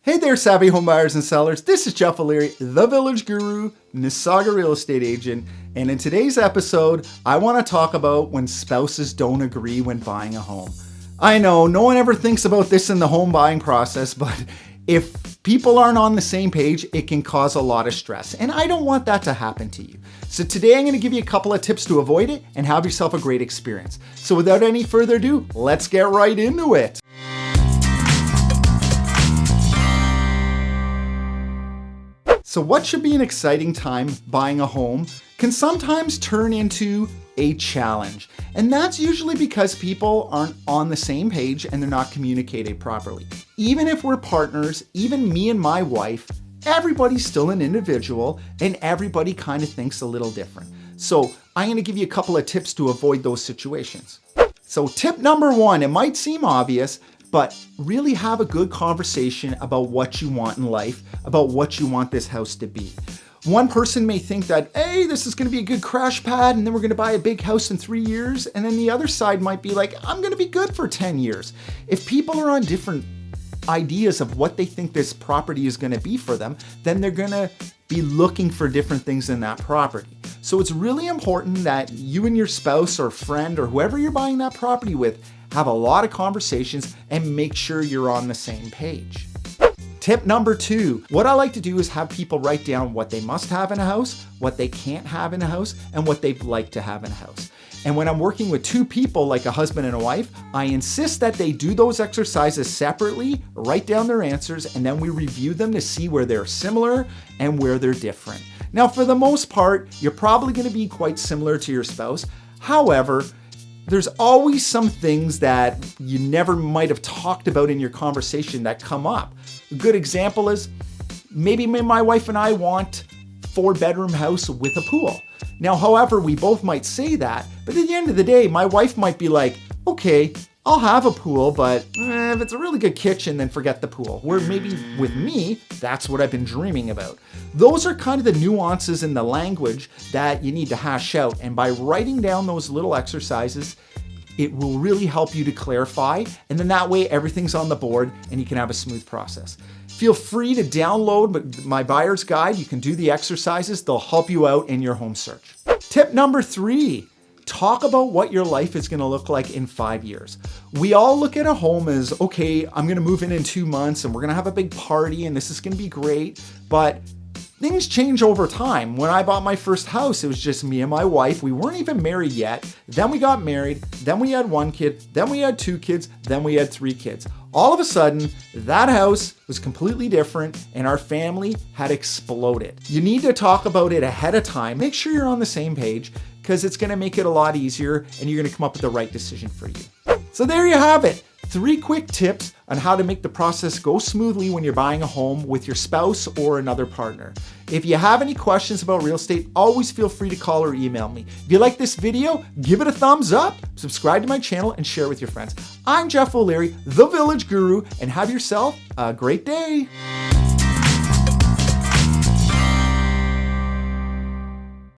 Hey there, savvy home buyers and sellers. This is Jeff O'Leary, the Village Guru, Mississauga real estate agent. And in today's episode, I want to talk about when spouses don't agree when buying a home. I know no one ever thinks about this in the home buying process, but if people aren't on the same page, it can cause a lot of stress. And I don't want that to happen to you. So today I'm going to give you a couple of tips to avoid it and have yourself a great experience. So without any further ado, let's get right into it. So what should be an exciting time buying a home can sometimes turn into a challenge. And that's usually because people aren't on the same page and they're not communicating properly. Even if we're partners, even me and my wife, everybody's still an individual and everybody kind of thinks a little different. So I'm going to give you a couple of tips to avoid those situations. So tip number one, it might seem obvious, but really have a good conversation about what you want in life, about what you want this house to be. One person may think that, hey, this is going to be a good crash pad and then we're going to buy a big house in 3 years. And then the other side might be like, I'm going to be good for 10 years. If people are on different ideas of what they think this property is going to be for them, then they're going to be looking for different things in that property. So it's really important that you and your spouse or friend or whoever you're buying that property with have a lot of conversations and make sure you're on the same page. Tip number two, what I like to do is have people write down what they must have in a house, what they can't have in a house, and what they'd like to have in a house. And when I'm working with two people, like a husband and a wife, I insist that they do those exercises separately, write down their answers, and then we review them to see where they're similar and where they're different. Now, for the most part, you're probably going to be quite similar to your spouse. However, there's always some things that you never might have talked about in your conversation that come up. A good example is maybe my wife and I want 4-bedroom house with a pool. Now, however, we both might say that, but at the end of the day, my wife might be like, okay, I'll have a pool, but if it's a really good kitchen, then forget the pool. Where maybe with me, that's what I've been dreaming about. Those are kind of the nuances in the language that you need to hash out. And by writing down those little exercises, it will really help you to clarify. And then that way everything's on the board and you can have a smooth process. Feel free to download my buyer's guide. You can do the exercises. They'll help you out in your home search. Tip number 3. Talk about what your life is going to look like in 5 years. We all look at a home as, okay, I'm going to move in 2 months and we're going to have a big party and this is going to be great. But things change over time. When I bought my first house, it was just me and my wife. We weren't even married yet. Then we got married. Then we had 1 kid. Then we had 2 kids. Then we had 3 kids. All of a sudden, that house was completely different and our family had exploded. You need to talk about it ahead of time. Make sure you're on the same page because it's going to make it a lot easier and you're going to come up with the right decision for you. So there you have it. 3 quick tips on how to make the process go smoothly when you're buying a home with your spouse or another partner. If you have any questions about real estate, always feel free to call or email me. If you like this video, give it a thumbs up, subscribe to my channel, and share with your friends. I'm Jeff O'Leary, the Village Guru, and have yourself a great day.